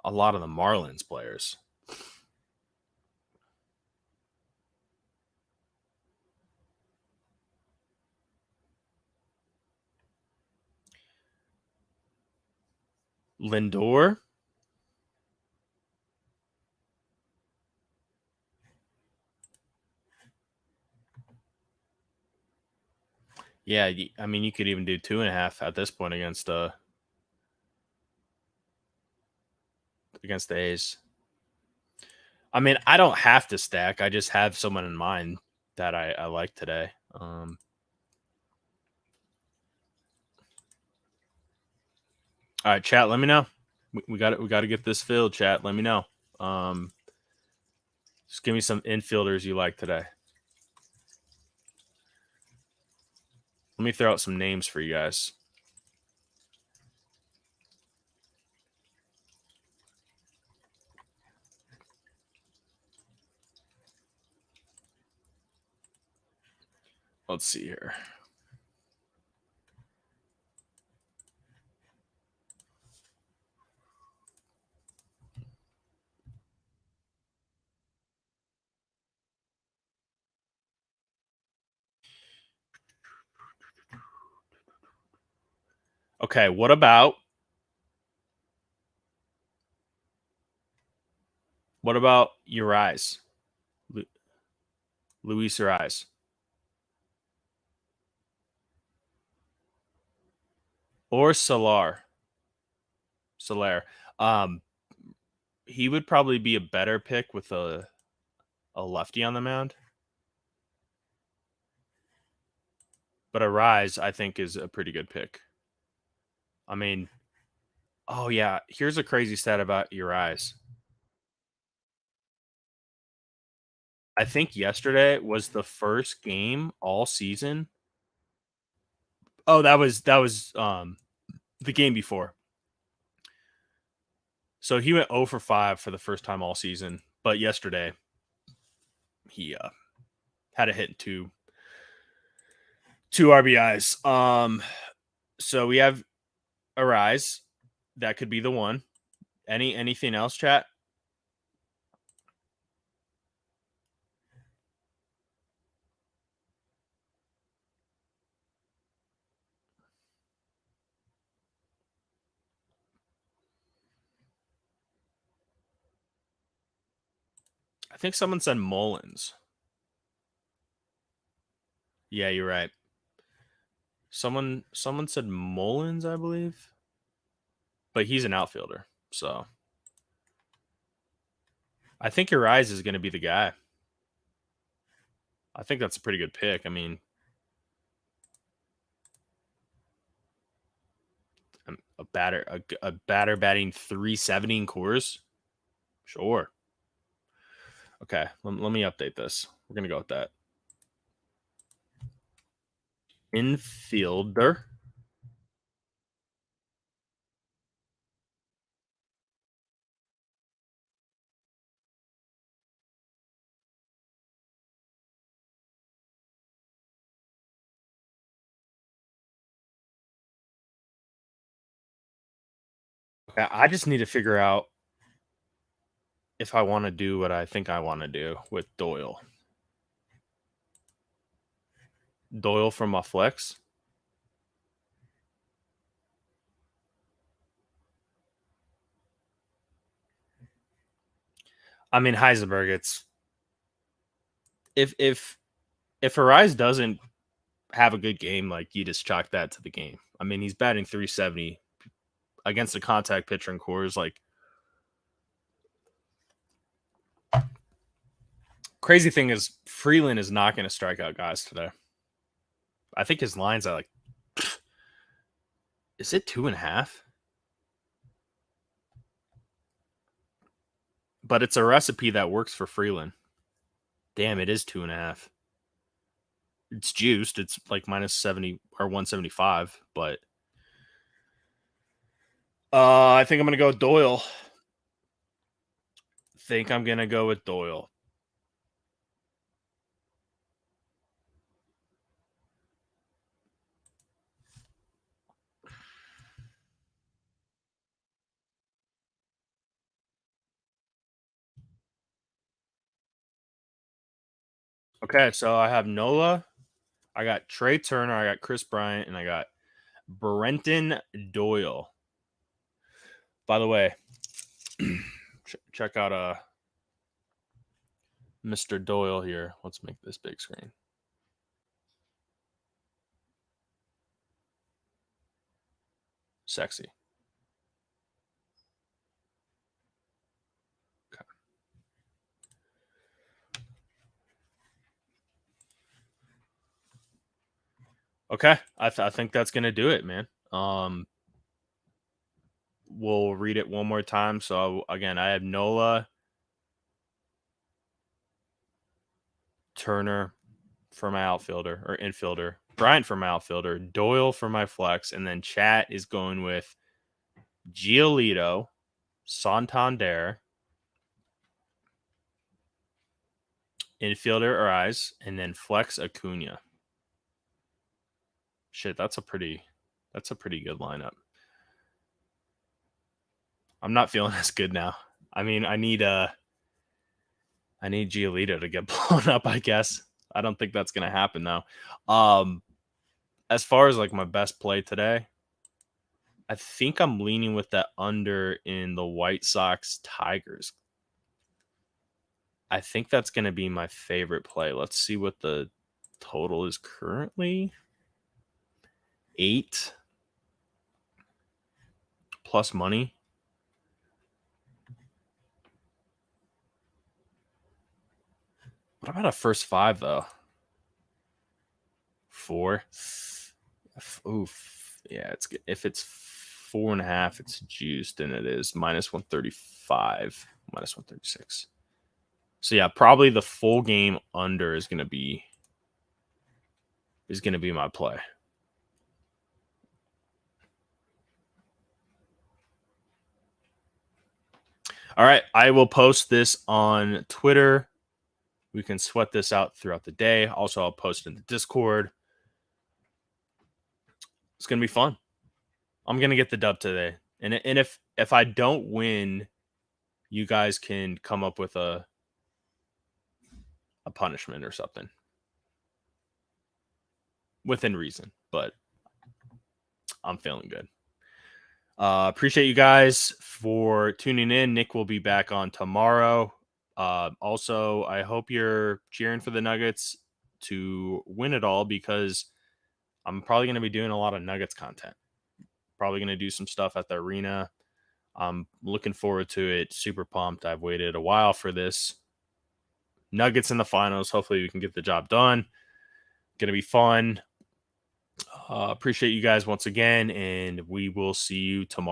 a lot of the Marlins players. Lindor. Yeah, I mean, you could even do 2.5 at this point against the A's. I mean, I don't have to stack. I just have someone in mind that I like today. All right, chat. Let me know. We got it. We got to get this filled. Chat. Let me know. Just give me some infielders you like today. Let me throw out some names for you guys. Let's see here. Okay, what about Urias? Luis Urias. Or Solar. He would probably be a better pick with a lefty on the mound. But Urias, I think, is a pretty good pick. I mean, oh yeah, here's a crazy stat about Urias. I think yesterday was the first game all season. Oh, that was the game before. So he went 0 for 5 for the first time all season, but yesterday he had a hit and two RBIs. So we have Arise. That could be the one. Anything else, chat? I think someone said Mullins. Yeah, you're right. Someone said Mullins, I believe. But he's an outfielder, so I think Urias is going to be the guy. I think that's a pretty good pick. I mean, a batter batting 370 in Coors. Sure. Okay, let me update this. We're gonna go with that. Infielder. Okay, I just need to figure out if I want to do what I think I want to do with Doyle. Doyle from my flex. I mean, Heisenberg, it's if Arise doesn't have a good game, like, you just chalk that to the game. I mean, he's batting 370 against a contact pitcher in Coors. Like, crazy thing is Freeland is not going to strike out guys today. I think his line's at like, is it 2.5? But it's a recipe that works for Freeland. Damn, it is 2.5. It's juiced. It's like minus 70 or 175. But I think I'm gonna go with Doyle. Okay, so I have Nola, I got Trey Turner, I got Chris Bryant, and I got Brenton Doyle. By the way, check out Mr. Doyle here. Let's make this big screen. Sexy. Okay, I think that's gonna do it, man. We'll read it one more time. So again, I have Nola, Turner for my outfielder or infielder, Bryant for my outfielder, Doyle for my flex, and then chat is going with Giolito, Santander, infielder or eyes, and then flex Acuna. Shit, that's a pretty good lineup. I'm not feeling as good now. I mean, I need Giolito to get blown up, I guess. I don't think that's gonna happen though. As far as like my best play today, I think I'm leaning with that under in the White Sox Tigers. I think that's gonna be my favorite play. Let's see what the total is currently. 8 plus money. What about a first 5 though? 4. Oof. Yeah, it's if it's 4.5, it's juiced, and it is minus 135, minus 136. So yeah, probably the full game under is gonna be my play. All right, I will post this on Twitter. We can sweat this out throughout the day. Also, I'll post it in the Discord. It's gonna be fun. I'm gonna get the dub today, and if I don't win, you guys can come up with a punishment or something within reason. But I'm feeling good. Appreciate you guys for tuning in. Nick will be back on tomorrow. Also, I hope you're cheering for the Nuggets to win it all, because I'm probably going to be doing a lot of Nuggets content. Probably going to do some stuff at the arena. I'm looking forward to it. Super pumped. I've waited a while for this. Nuggets in the finals. Hopefully we can get the job done. Going to be fun. Appreciate you guys once again, and we will see you tomorrow.